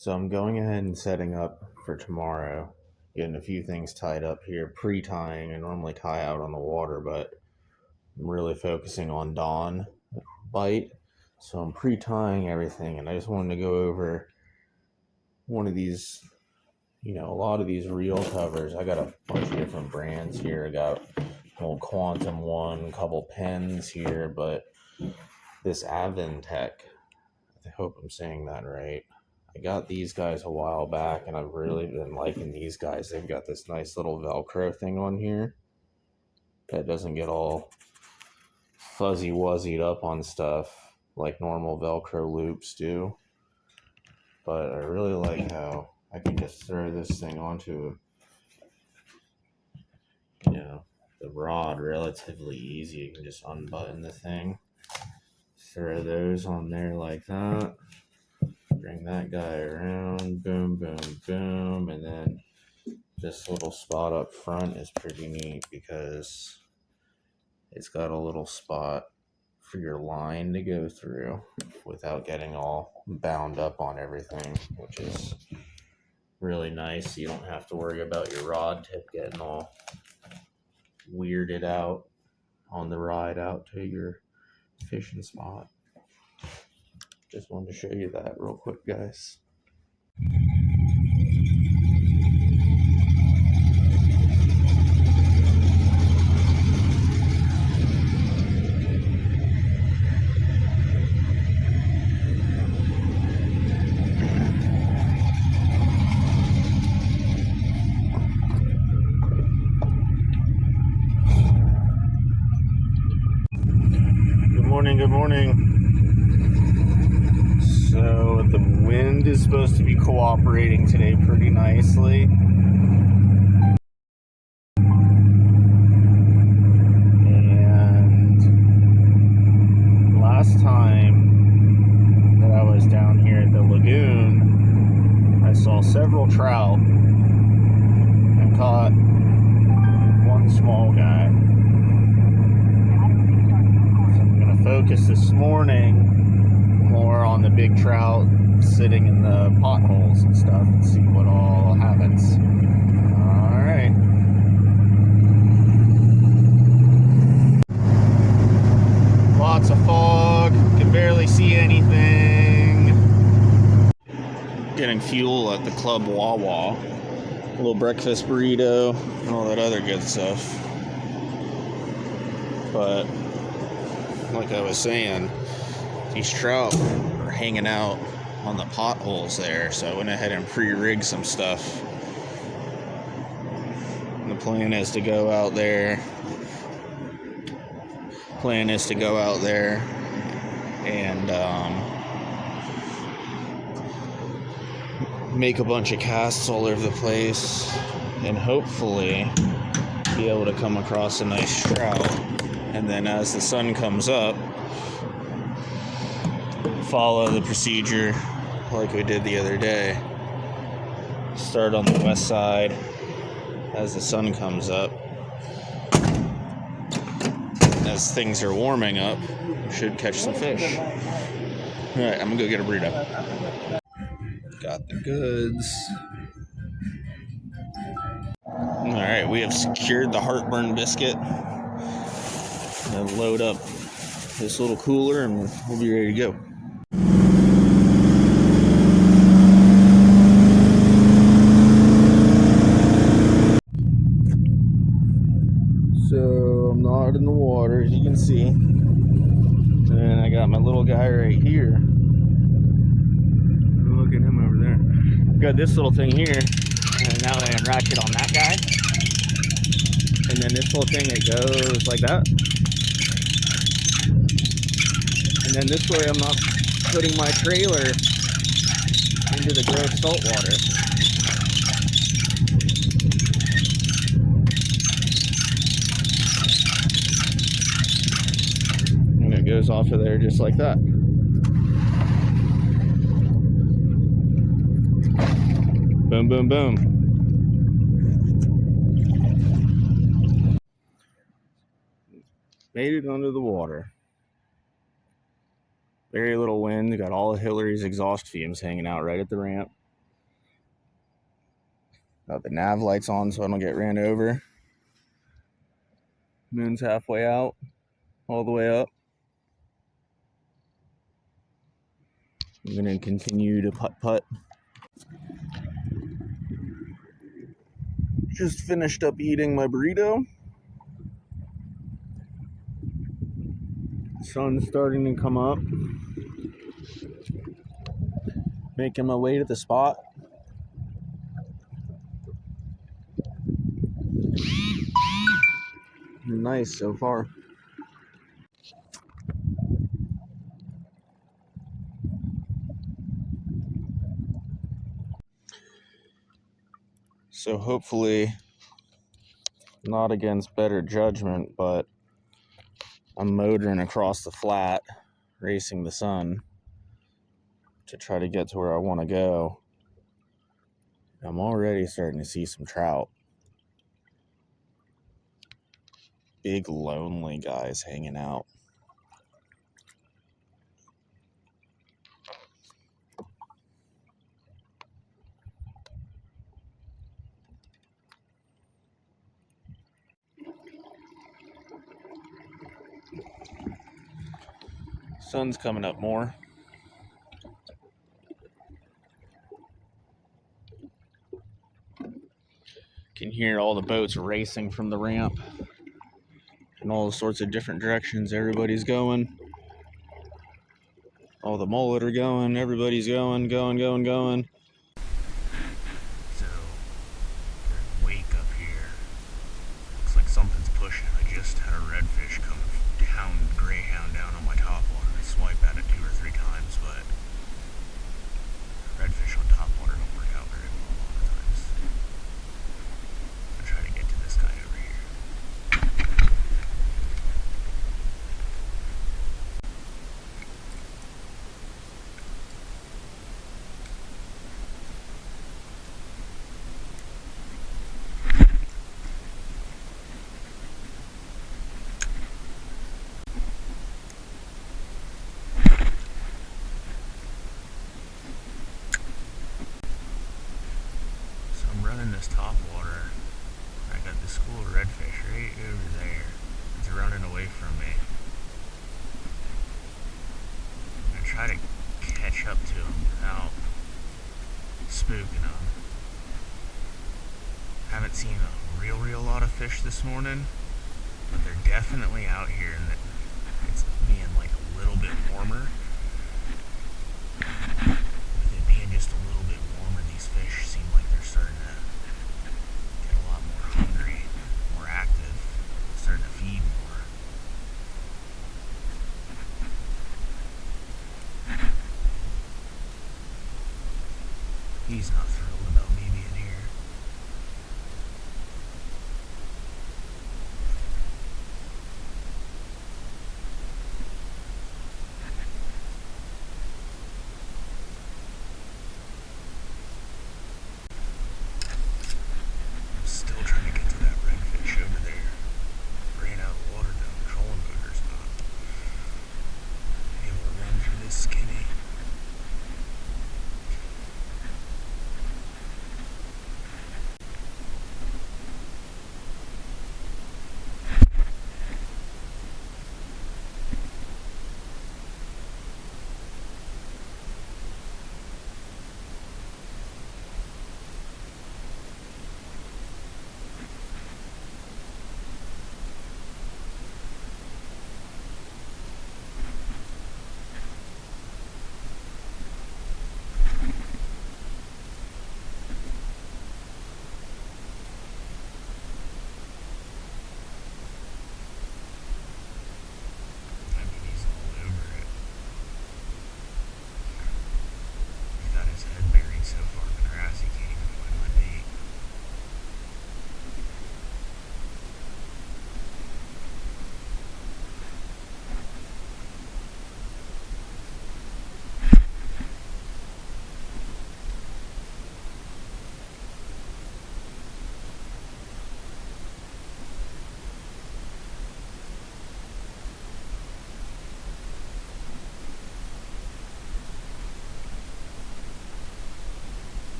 So I'm going ahead and setting up for tomorrow, getting a few things tied up here, pre-tying. I normally tie out on the water, but I'm really focusing on dawn bite. So I'm pre-tying everything, and I just wanted to go over one of these, a lot of these reel covers. I got a bunch of different brands here. I got old Quantum one, a couple pens here, but this Aventik, I hope I'm saying that right. I got these guys a while back, and I've really been liking these guys. They've got this nice little Velcro thing on here that doesn't get all fuzzy wuzzied up on stuff like normal Velcro loops do. But I really like how I can just throw this thing onto, the rod relatively easy. You can just unbutton the thing, throw those on there like that. Bring that guy around, boom, boom, boom, and then this little spot up front is pretty neat because it's got a little spot for your line to go through without getting all bound up on everything, which is really nice. You don't have to worry about your rod tip getting all weirded out on the ride out to your fishing spot. Just wanted to show you that real quick, guys. Good morning. So the wind is supposed to be cooperating today pretty nicely. And last time that I was down here at the lagoon, I saw several trout and caught one small guy. Focus this morning more on the big trout sitting in the potholes and stuff and see what all happens. All right. Lots of fog, can barely see anything. Getting fuel at the Club Wawa. A little breakfast burrito and all that other good stuff. But like I was saying, these trout are hanging out on the potholes there, so I went ahead and pre-rigged some stuff. And the plan is to go out there. And make a bunch of casts all over the place, and hopefully be able to come across a nice trout. And then as the sun comes up, follow the procedure like we did the other day. Start on the west side as the sun comes up. As things are warming up, we should catch some fish. Alright, I'm gonna go get a burrito. Got the goods. Alright, we have secured the heartburn biscuit. And load up this little cooler and we'll be ready to go. So I'm not in the water, as you can see, and I got my little guy right here. Look at him over there. Got this little thing here, and now I ratchet on that guy, and then this little thing, it goes like that. And then this way I'm not putting my trailer into the gross salt water. off of there just like that. Boom, boom, boom. Made it under the water. Very little wind. Got all of Hillary's exhaust fumes hanging out right at the ramp. Got the nav lights on so I don't get ran over. Moon's halfway out, all the way up. I'm gonna continue to putt-putt. Just finished up eating my burrito. Sun's starting to come up. Making my way to the spot. Nice so far. So hopefully, not against better judgment, but I'm motoring across the flat, racing the sun to try to get to where I want to go. I'm already starting to see some trout. Big lonely guys hanging out. Sun's coming up more. Can hear all the boats racing from the ramp in all sorts of different directions. Everybody's going. All the mullet are going. Everybody's going. So, there's a wake up here. Looks like something's pushing. I just had a redfish come hound greyhound down on my top water. I swipe at it 2 or 3 times, but redfish on top water don't work out very well a lot of times. I'll try to get to this guy over here. Running this top water. I got the school of redfish right over there. It's running away from me. I'm gonna try to catch up to him without spooking him. Haven't seen a real lot of fish this morning, but they're definitely out here, and it's being like a little bit warmer. With it being just a little bit warmer, these fish seem like they're starting to get a lot more hungry, more active, starting to feed more. He's not thrilled about me being here. I'm still trying to get to that redfish over there. Ran out of water though. The trolling motor's not able to run through this skinny.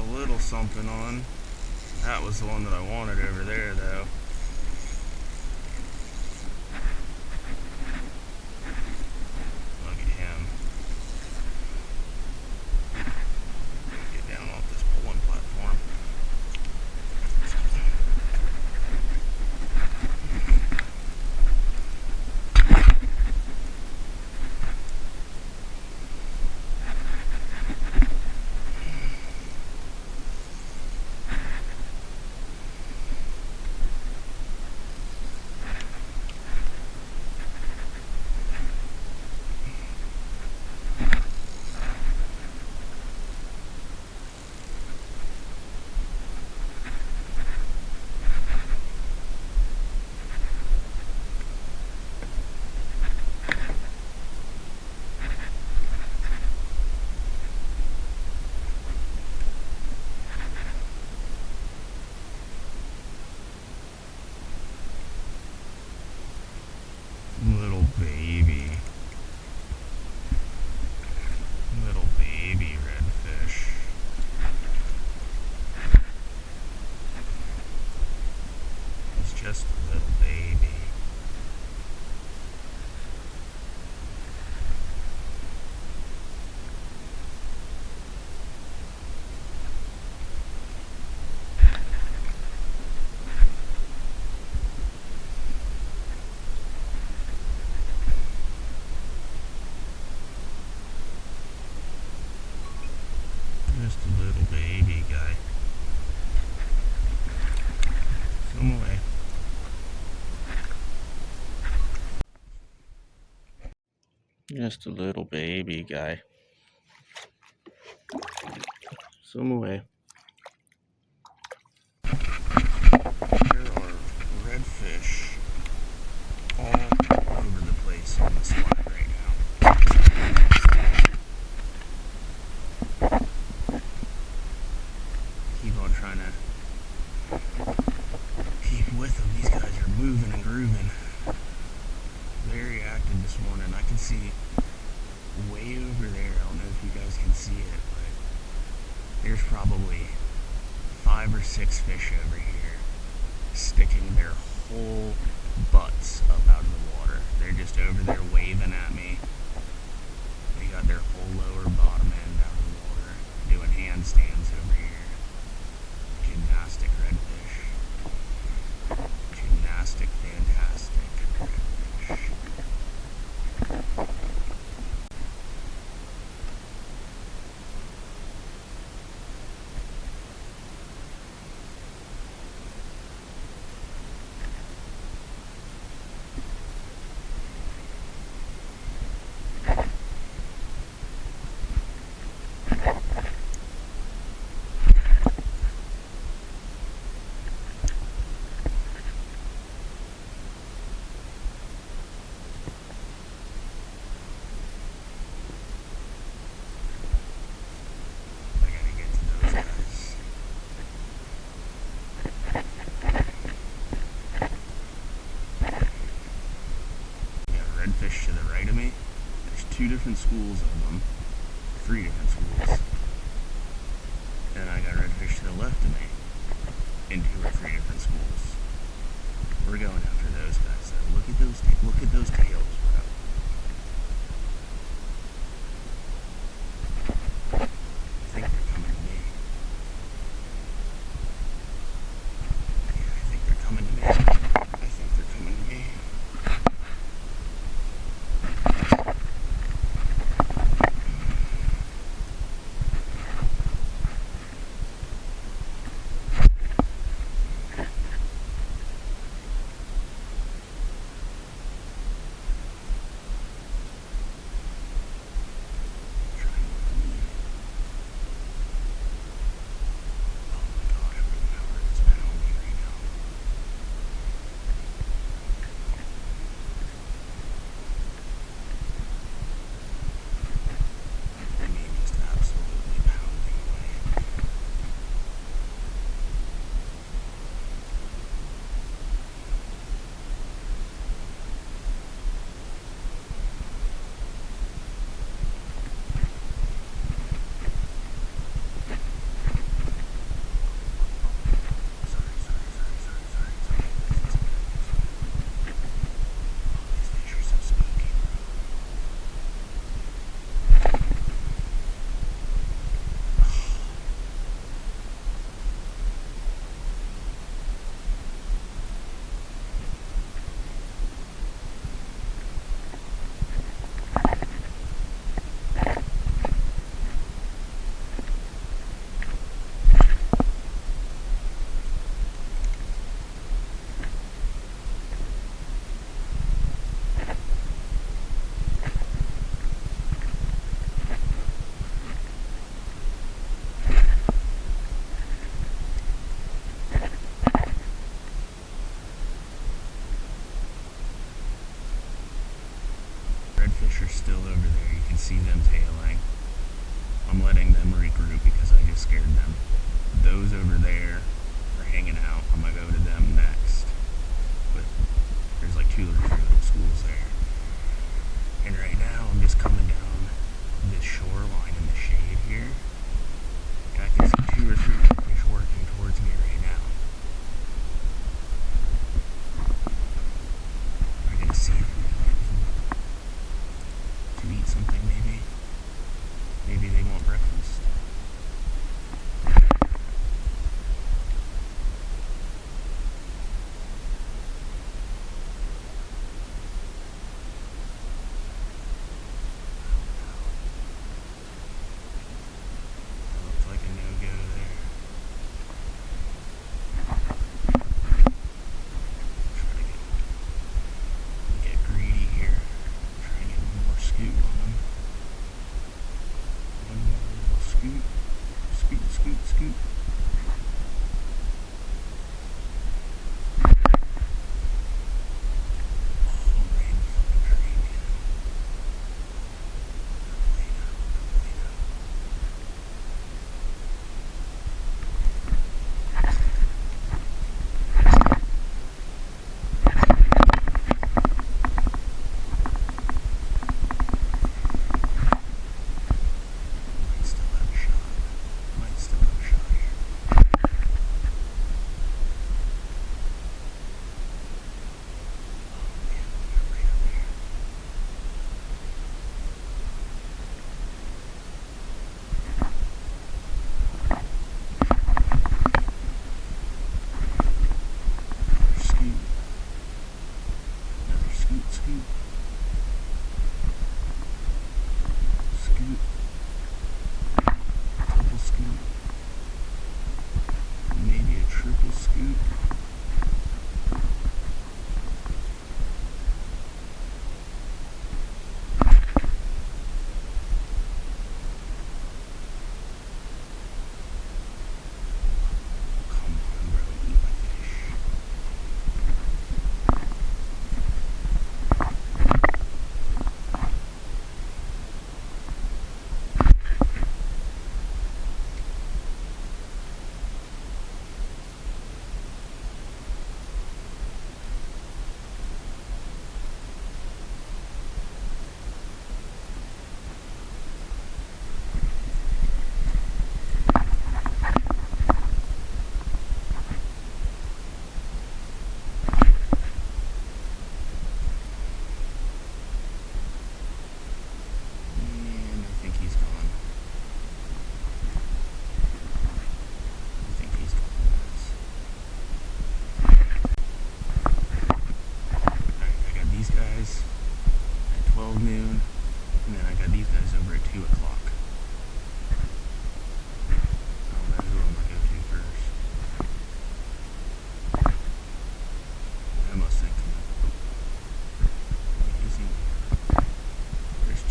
little something on. That was the one that I wanted over there, though. Look at him. Get down off this pulling platform. Little baby redfish. He's just a little baby. Just a little baby guy. Swim away. Just a little baby guy. Swim away. There are redfish all over the place on this flat right now. Keep on trying to keep with them. These guys are moving and grooving. Very active this morning. I can see way over there. I don't know if you guys can see it, but there's probably 5 or 6 fish over here sticking their whole butts up out of the water. They're just over there waving at me. They got their whole lower bottom end out of the water doing handstands over here. Gymnastic redfish. Gymnastic, fantastic redfish. Redfish to the right of me. There's 2 different schools of them. 3 different schools. And I got redfish to the left of me in 2 or 3 different schools. We're going after those guys though. Look at those tails, bro. I think they're coming to me. Yeah, I think they're coming to me. see them tailing. I'm letting them regroup because I just scared them. Those over there are hanging out. I'm gonna go to them next. But there's like 2 or 3 little schools there. And right now I'm just coming down this shoreline in the shade here. And I can see 2 or 3 fish working towards me right now. I'm gonna see if we can get them to eat something maybe. Maybe they want breakfast.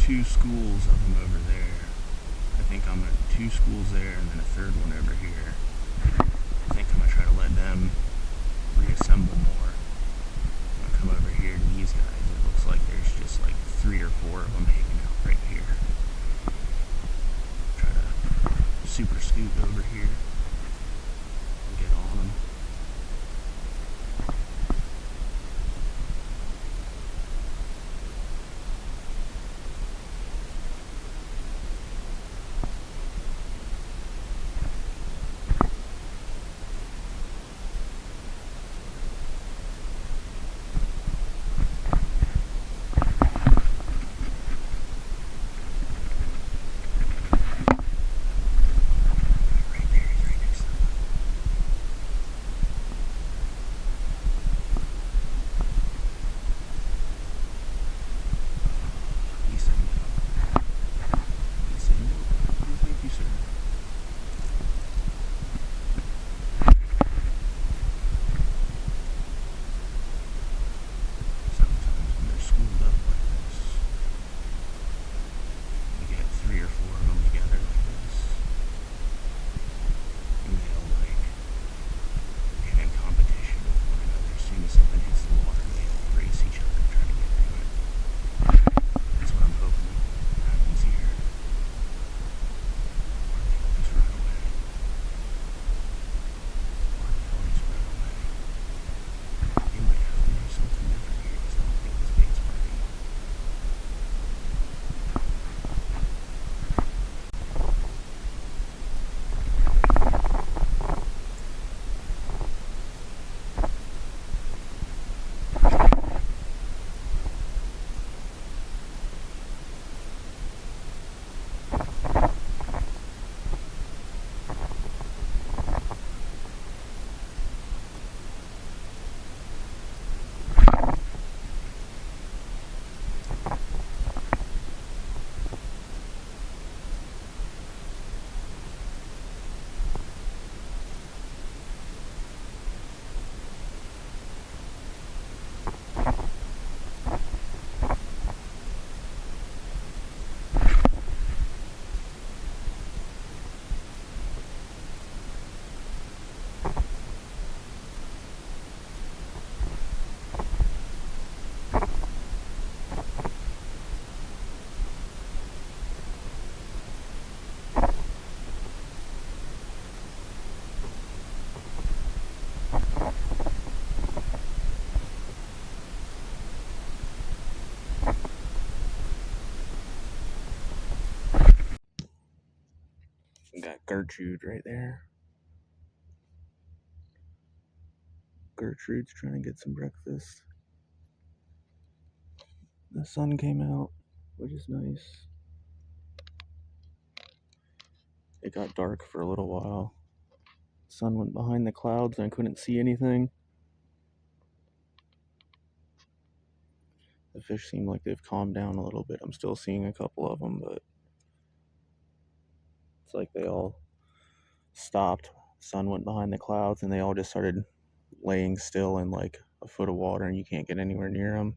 Two schools of them over there. I think I'm at 2 schools there and then a 3rd one over here. I think I'm gonna try to let them reassemble more. I'm gonna come over here to these guys. It looks like there's just like 3 or 4 of them hanging out right here. Try to super scoot over here and get on them. Right there, he's right Got Gertrude right there. Gertrude's trying to get some breakfast. The sun came out, which is nice. It got dark for a little while. The sun went behind the clouds and I couldn't see anything. The fish seem like they've calmed down a little bit. I'm still seeing a couple of them, but it's like they all stopped. The sun went behind the clouds and they all just started laying still in like a foot of water and you can't get anywhere near them.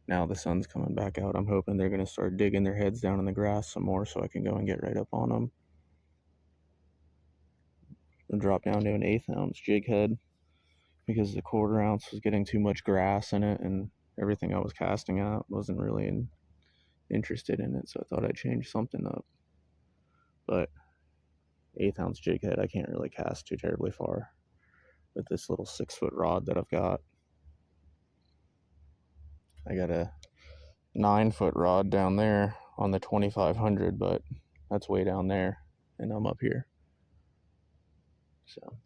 Now the sun's coming back out. I'm hoping they're going to start digging their heads down in the grass some more so I can go and get right up on them. And drop down to an 1/8 ounce jig head because the 1/4 ounce was getting too much grass in it and everything I was casting out wasn't really interested in it, so I thought I'd change something up. But 1/8 ounce jig head, I can't really cast too terribly far with this little 6-foot rod that I've got. I got a 9-foot rod down there on the 2500, but that's way down there and I'm up here. So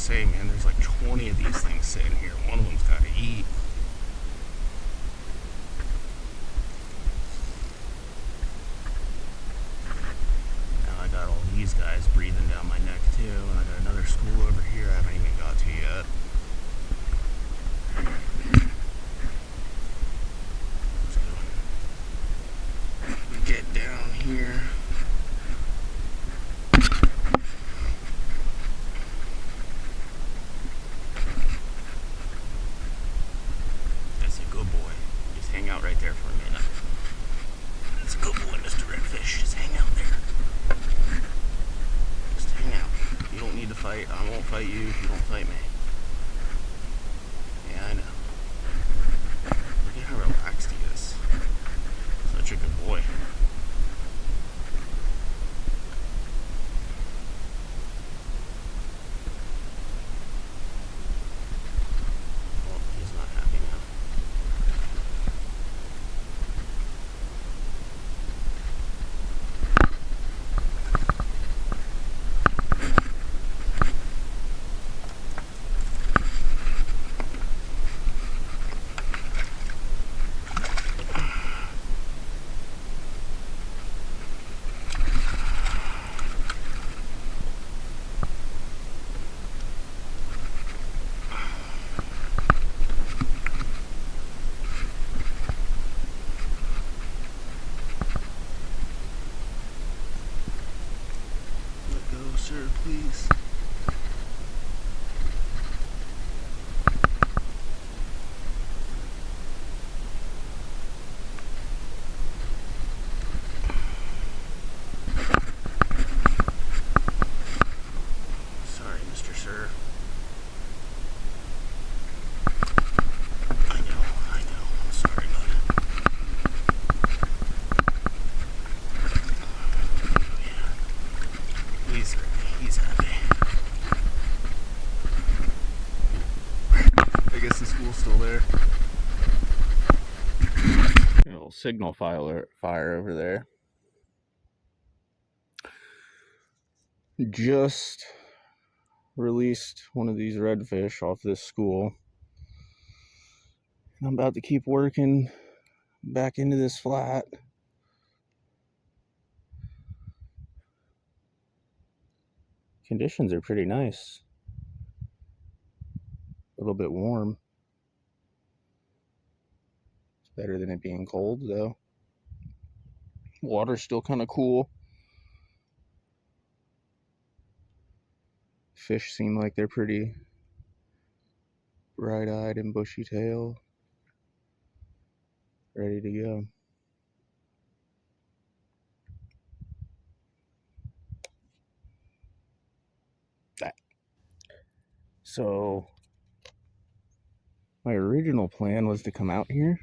say, man, there's like 20 of these things sitting here. One of them's got to eat. Now I got all these guys breathing down my neck too, and I got another school over here I haven't even got to yet. Let's get down here. fight. I won't fight you if you don't fight me. Yeah, I know. Look at how relaxed he is. Such a good boy. Oh, he's not happy now. Sir, please. Sorry, Mr. Sir. I know. I'm sorry, bud. Yeah. He's happy. I guess the school's still there. A little signal fire over there. Just released one of these redfish off this school. I'm about to keep working back into this flat. Conditions are pretty nice. A little bit warm. It's better than it being cold, though. Water's still kind of cool. Fish seem like they're pretty bright-eyed and bushy-tailed. Ready to go. So, my original plan was to come out here,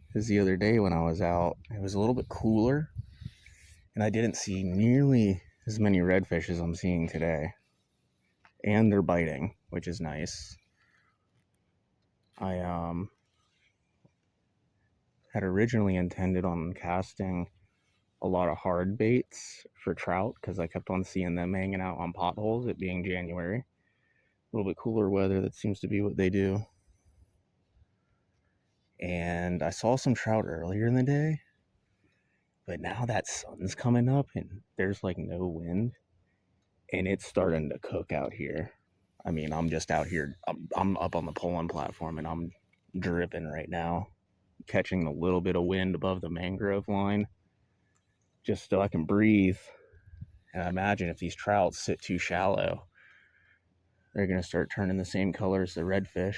because the other day when I was out, it was a little bit cooler, and I didn't see nearly as many redfish as I'm seeing today. And they're biting, which is nice. I had originally intended on casting a lot of hard baits for trout, because I kept on seeing them hanging out on potholes, it being January. A little bit cooler weather, that seems to be what they do. And I saw some trout earlier in the day, but now that sun's coming up and there's like no wind, and it's starting to cook out here. I mean, I'm just out here, I'm up on the pulling platform and I'm dripping right now, catching a little bit of wind above the mangrove line just so I can breathe. And I imagine if these trout sit too shallow, they're going to start turning the same color as the redfish.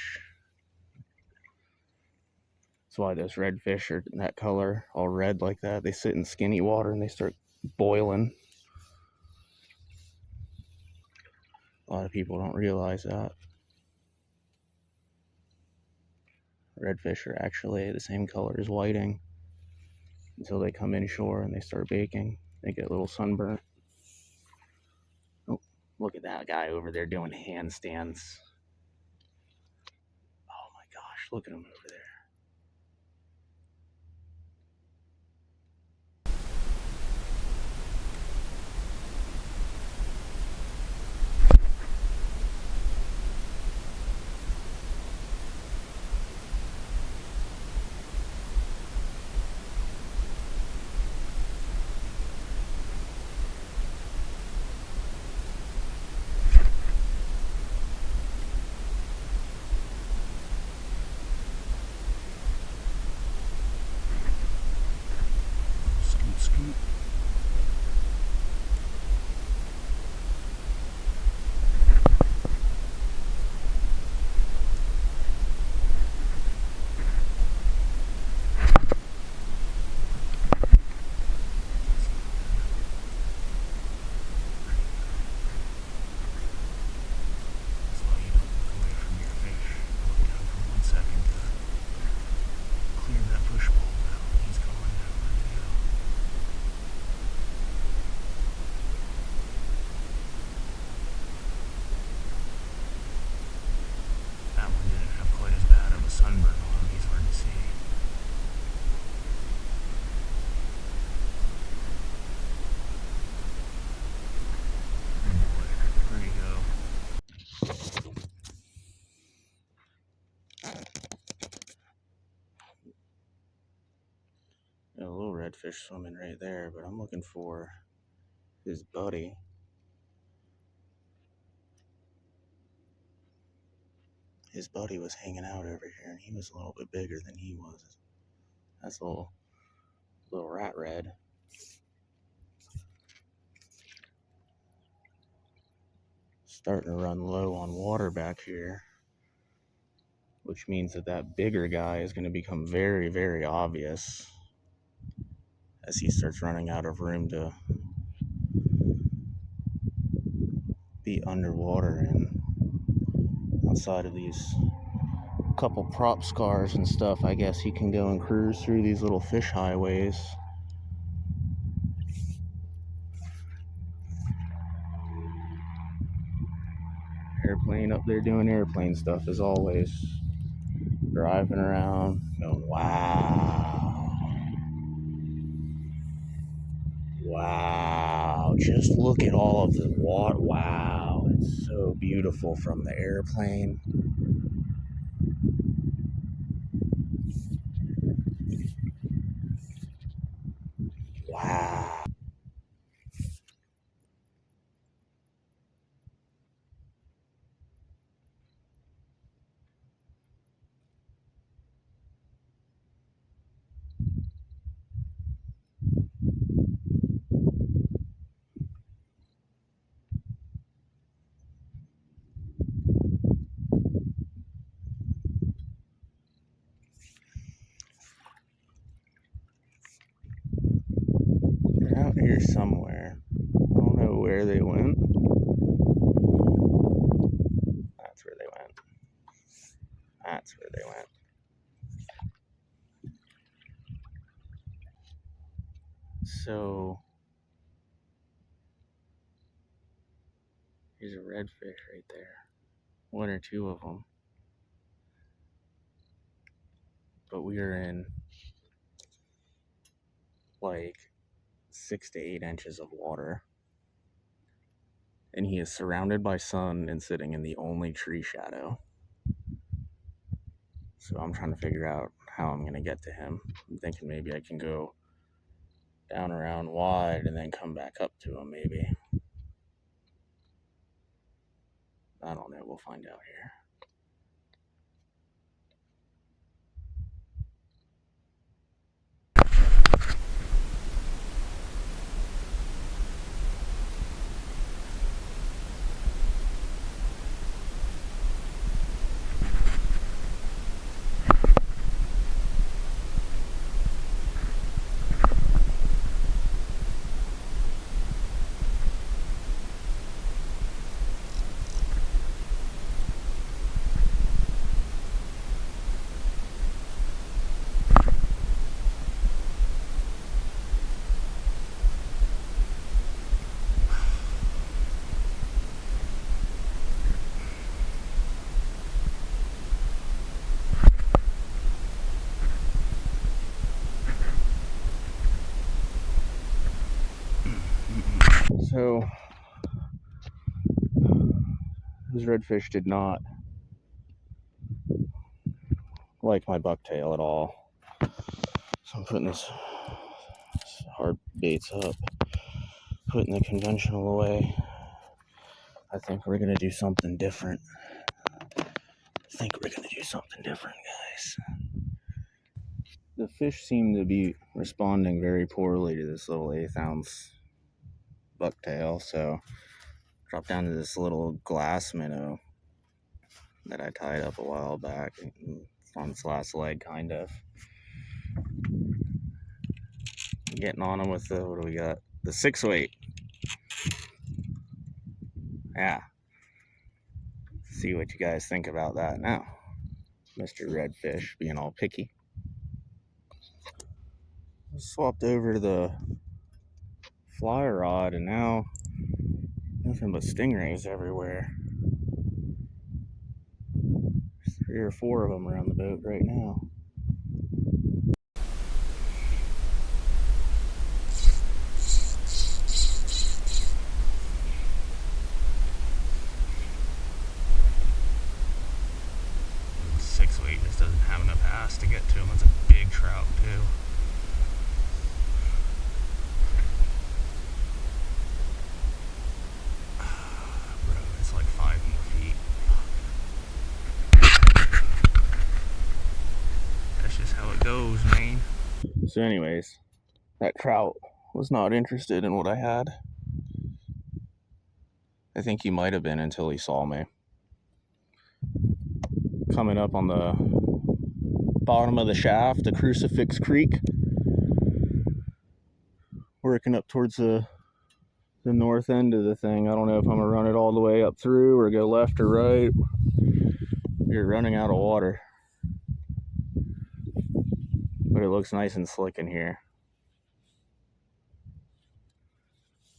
That's why those redfish are that color, all red like that. They sit in skinny water and they start boiling. A lot of people don't realize that. Redfish are actually the same color as whiting until they come inshore and they start baking. They get a little sunburnt. Oh, look at that guy over there doing handstands. Oh my gosh, look at him over there. redfish swimming right there, but I'm looking for his buddy. His buddy was hanging out over here, and he was a little bit bigger than he was. That's a little rat red. Starting to run low on water back here, which means that bigger guy is going to become very, very obvious as he starts running out of room to be underwater. And outside of these couple prop scars and stuff, I guess he can go and cruise through these little fish highways. Airplane up there doing airplane stuff as always. Driving around, going, wow. Wow, just look at all of the water. Wow, it's so beautiful from the airplane. Wow. They're out here somewhere. I don't know where they went. That's where they went. That's where they went. So, here's a redfish right there. One or two of them. But we are in like 6 to 8 inches of water. And he is surrounded by sun and sitting in the only tree shadow. So I'm trying to figure out how I'm going to get to him. I'm thinking maybe I can go down around wide and then come back up to him maybe. I don't know. We'll find out here. So, this redfish did not like my bucktail at all. So I'm putting this hard baits up, putting the conventional away. I think we're gonna do something different. Guys. The fish seem to be responding very poorly to this little 1/8 ounce bucktail, so dropped down to this little glass minnow that I tied up a while back. It's on its last leg, kind of. Getting on them with the, what do we got? The 6-weight. Yeah. See what you guys think about that now. Mr. Redfish being all picky. Swapped over to the fly rod, and now nothing but stingrays everywhere. There's 3 or 4 of them around the boat right now. To get to him. It's a big trout too. So anyways, that trout was not interested in what I had. I think he might have been until he saw me. Coming up on the bottom of the shaft, the Crucifix Creek. Working up towards the north end of the thing. I don't know if I'm gonna run it all the way up through or go left or right. You're running out of water. But it looks nice and slick in here.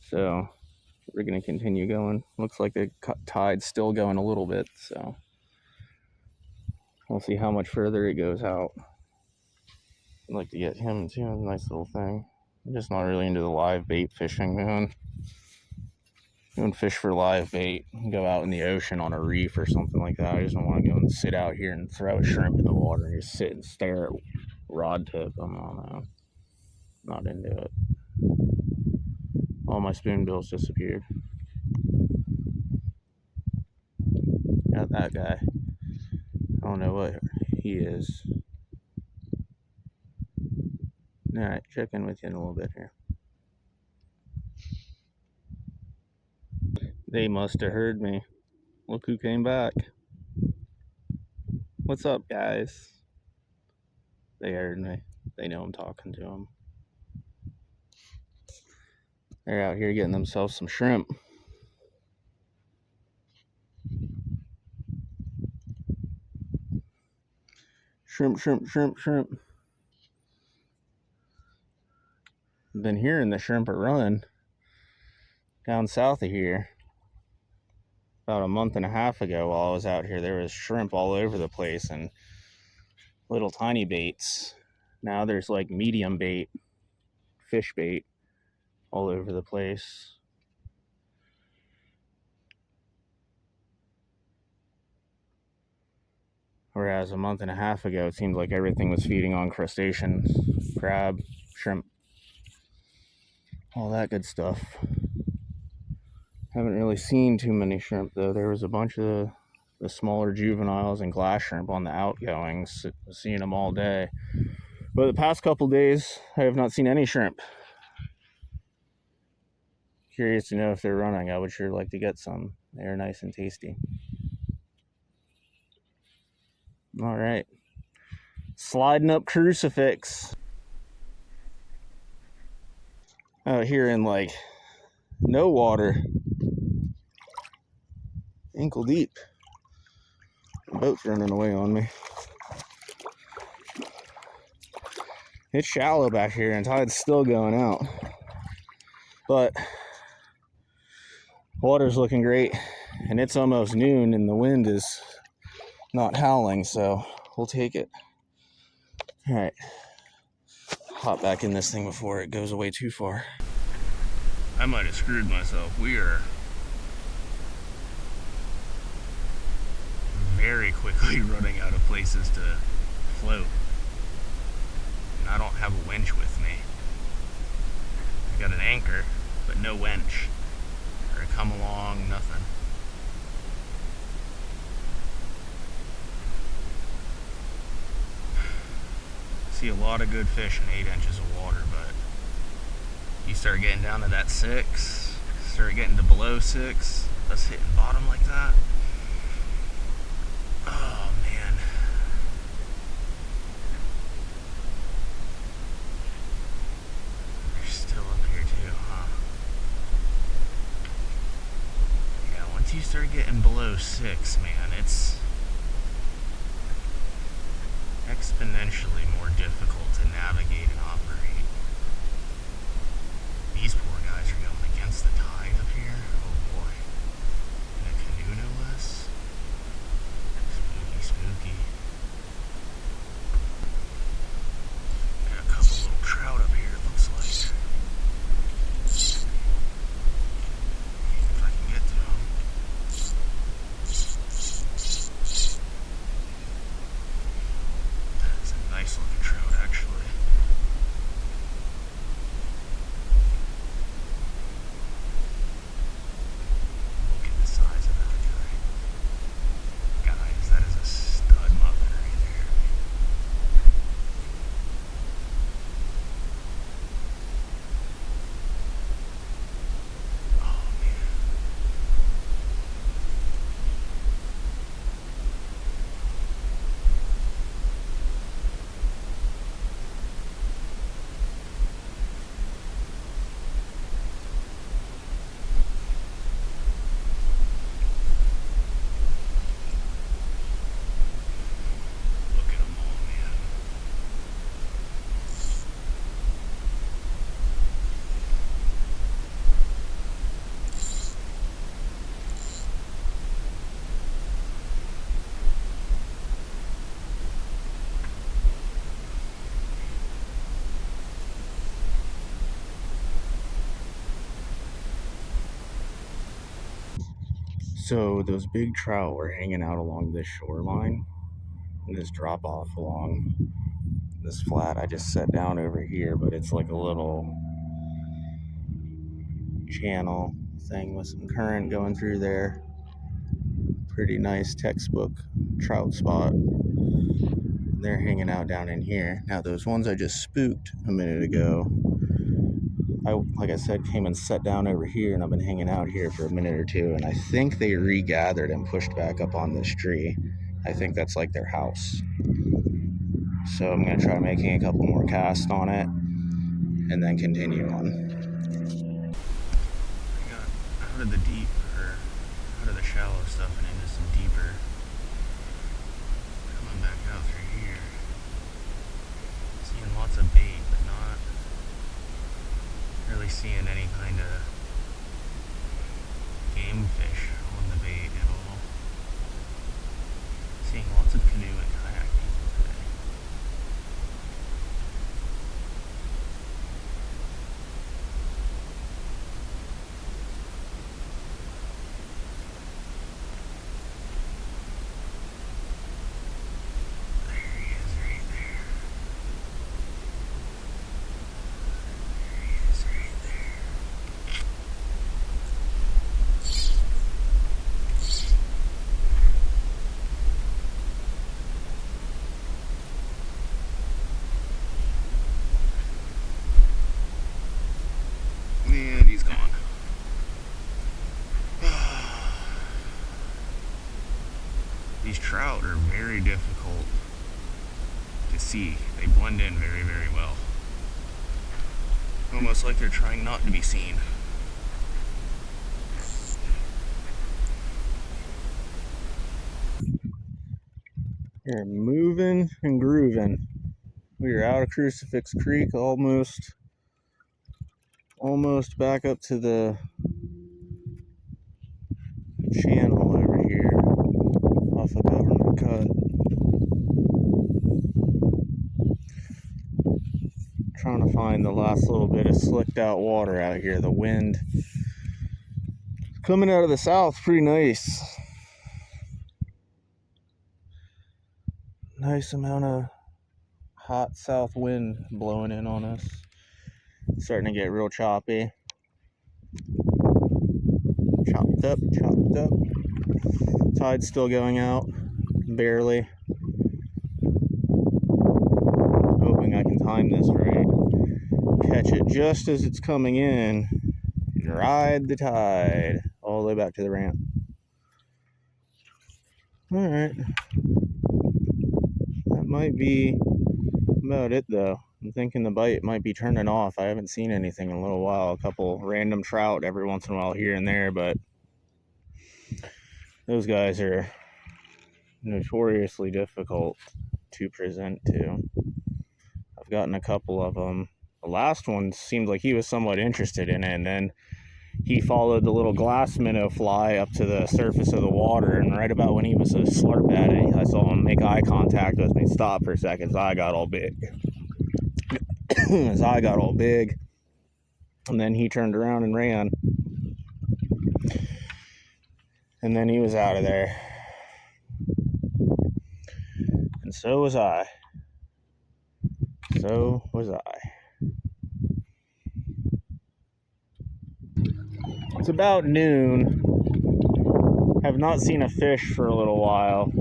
So we're gonna continue going. Looks like the tide's still going a little bit, so we'll see how much further it goes out. I'd like to get him too, a nice little thing. I'm just not really into the live bait fishing, man. You don't fish for live bait, go out in the ocean on a reef or something like that. I just don't want to go and sit out here and throw a shrimp in the water and just sit and stare at rod tip. I'm not into it. All my spoonbills disappeared. Got that guy. I don't know what he is. Alright, check in with you in a little bit here. They must have heard me. Look who came back. What's up, guys? They heard me. They know I'm talking to them. They're out here getting themselves some shrimp. Shrimp, shrimp, shrimp, shrimp. Been hearing the shrimp are running down south of here. About a month and a half ago while I was out here, there was shrimp all over the place and little tiny baits. Now there's like medium bait, fish bait all over the place. Whereas a month and a half ago, it seemed like everything was feeding on crustaceans, crab, shrimp, all that good stuff. Haven't really seen too many shrimp though. There was a bunch of the smaller juveniles and glass shrimp on the outgoings. Seeing them all day. But the past couple days, I have not seen any shrimp. Curious to know if they're running. I would sure like to get some. They're nice and tasty. All right. Sliding up Crucifix. Out here in like no water. Ankle deep. The boat's running away on me. It's shallow back here and tide's still going out. But water's looking great. And it's almost noon and the wind is not howling, so we'll take it. All right. Hop back in this thing before it goes away too far. I might have screwed myself. We are very quickly running out of places to float. And I don't have a winch with me. I got an anchor, but no winch. Or a come along, nothing. See a lot of good fish in 8 inches of water, but you start getting down to that 6, start getting to below 6, us hitting bottom like that. Oh man. They're still up here too, huh? Yeah, once you start getting below 6, man, it's exponentially more difficult to navigate and operate. These poor guys are going against the tide up here. Oh boy. In a canoe no less. Spooky, spooky. Got a couple little trout up here, it looks like. If I can get to them. That's a nice looking trout, actually. So those big trout were hanging out along this shoreline and this drop off along this flat. I just sat down over here, but it's like a little channel thing with some current going through there. Pretty nice textbook trout spot. They're hanging out down in here. Now those ones I just spooked a minute ago, like I said, came and sat down over here, and I've been hanging out here for a minute or two, and I think they regathered and pushed back up on this tree. I think that's like their house. So I'm going to try making a couple more casts on it and then continue on. I got out of the deep, or out of the shallow stuff and into some deeper. Coming back out through here. Seeing lots of bait, but not really seeing any kind of game fish on the bait at all. Seeing lots of canoe and kayak people today. There he is right there. There he is right there. And he's gone. These trout are very difficult to see. They blend in very, very well. Almost like they're trying not to be seen. You're moving and grooving. We are out of Crucifix Creek, almost back up to the channel over here off of Government Cut. Trying to find the last little bit of slicked out water out here. The wind coming out of the south, pretty nice. Nice amount of hot south wind blowing in on us. Starting to get real choppy. Chopped up. Tide's still going out, barely. Hoping I can time this right. Catch it just as it's coming in and ride the tide all the way back to the ramp. Alright. That might be about it though. I'm thinking the bite might be turning off. I haven't seen anything in a little while. A couple random trout every once in a while here and there, but those guys are notoriously difficult to present to. I've gotten a couple of them. The last one seemed like he was somewhat interested in it, and then he followed the little glass minnow fly up to the surface of the water, and right about when he was a slurp at it, I saw him make eye contact with me, stop for a second. His eye got all big. And then he turned around and ran. And then he was out of there. And so was I. It's about noon. Have not seen a fish for a little while.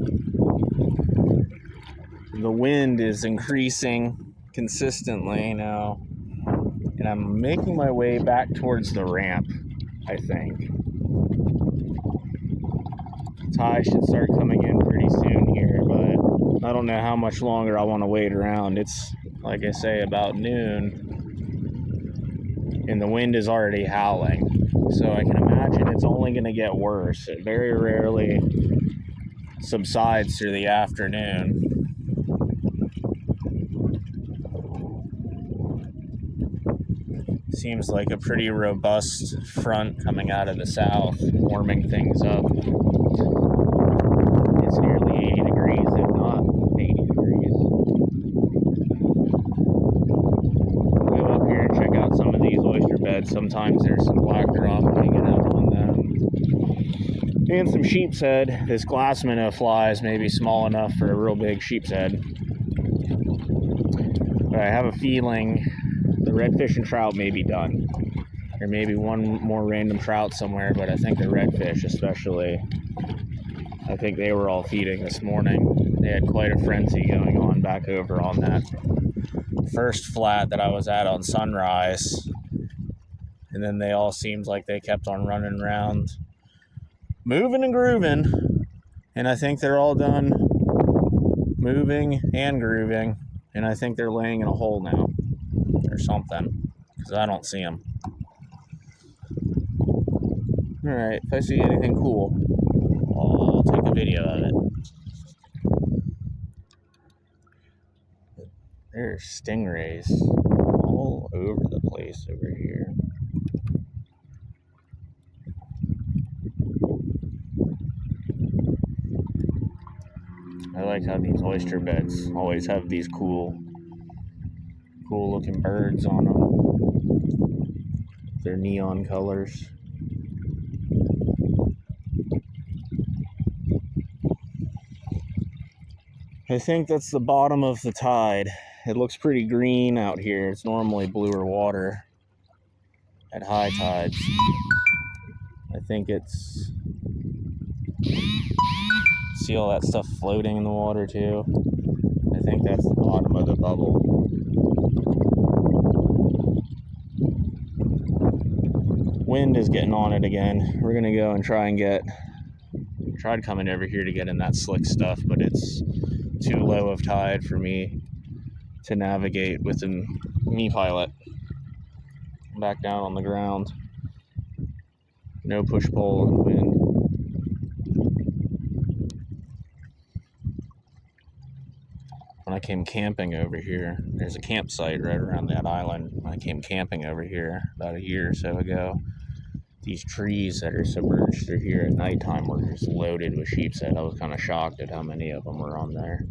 The wind is increasing consistently now, and I'm making my way back towards the ramp, I think. Tide should start coming in pretty soon here, but I don't know how much longer I want to wait around. It's, like I say, about noon, and the wind is already howling, so I can imagine it's only going to get worse. It very rarely subsides through the afternoon. Seems like a pretty robust front coming out of the south, warming things up. It's nearly 80 degrees, if not 80 degrees. We'll go up here and check out some of these oyster beds. Sometimes there's some black drop hanging out on them. And some sheep's head. This glass minnow fly is maybe small enough for a real big sheep's head. But I have a feeling the redfish and trout may be done. There may be one more random trout somewhere, but I think the redfish especially, I think they were all feeding this morning. They had quite a frenzy going on back over on that first flat that I was at on Sunrise. And then they all seemed like they kept on running around, moving and grooving. And I think they're all done moving and grooving. And I think they're laying in a hole now or something, because I don't see them. Alright, if I see anything cool, I'll take a video of it. There's stingrays all over the place over here. I like how these oyster beds always have these cool looking birds on them. They're neon colors. I think that's the bottom of the tide. It looks pretty green out here. It's normally bluer water at high tides. I think it's... See all that stuff floating in the water too? I think that's the bottom of the bubble. Wind is getting on it again. We're gonna go and tried coming over here to get in that slick stuff, but it's too low of tide for me to navigate with a me pilot. Back down on the ground. No push pull and wind. When I came camping over here, there's a campsite right around that island. When I came camping over here about a year or so ago, these trees that are submerged through here at nighttime were just loaded with sheep's head. I was kind of shocked at how many of them were on there.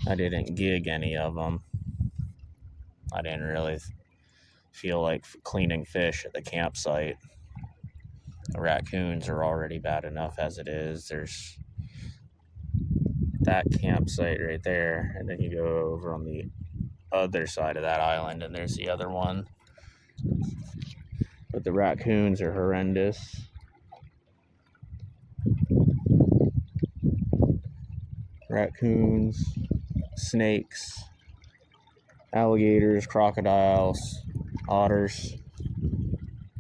I didn't gig any of them. I didn't really feel like cleaning fish at the campsite. The raccoons are already bad enough as it is. There's that campsite right there, and then you go over on the other side of that island and there's the other one. But the raccoons are horrendous. Raccoons, snakes, alligators, crocodiles, otters,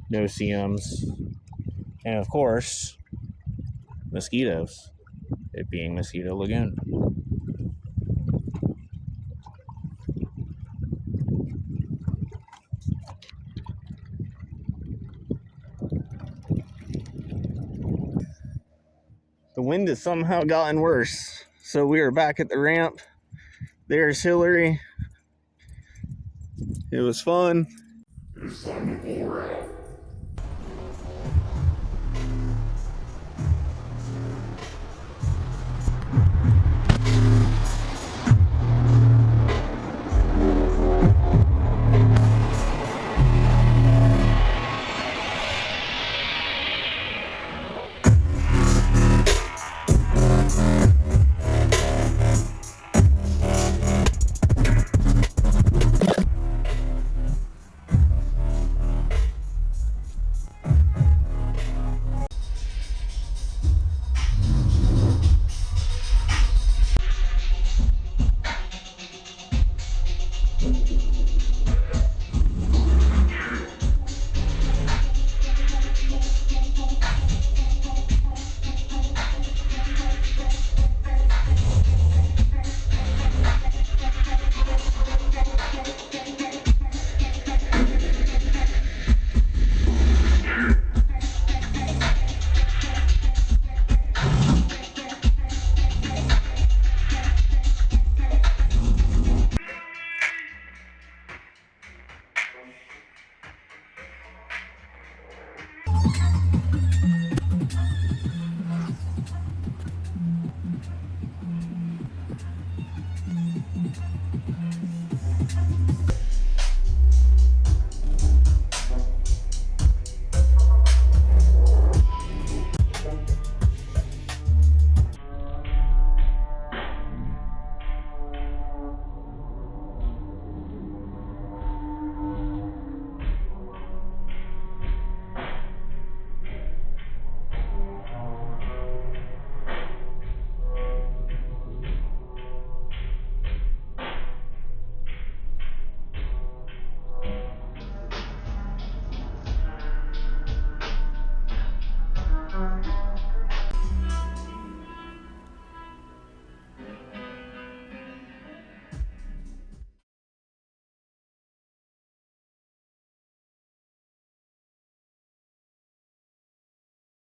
no-see-ums, and of course, mosquitoes, it being Mosquito Lagoon. The wind has somehow gotten worse, so we are back at the ramp. There's Hillary. It was fun. It's time to pour out.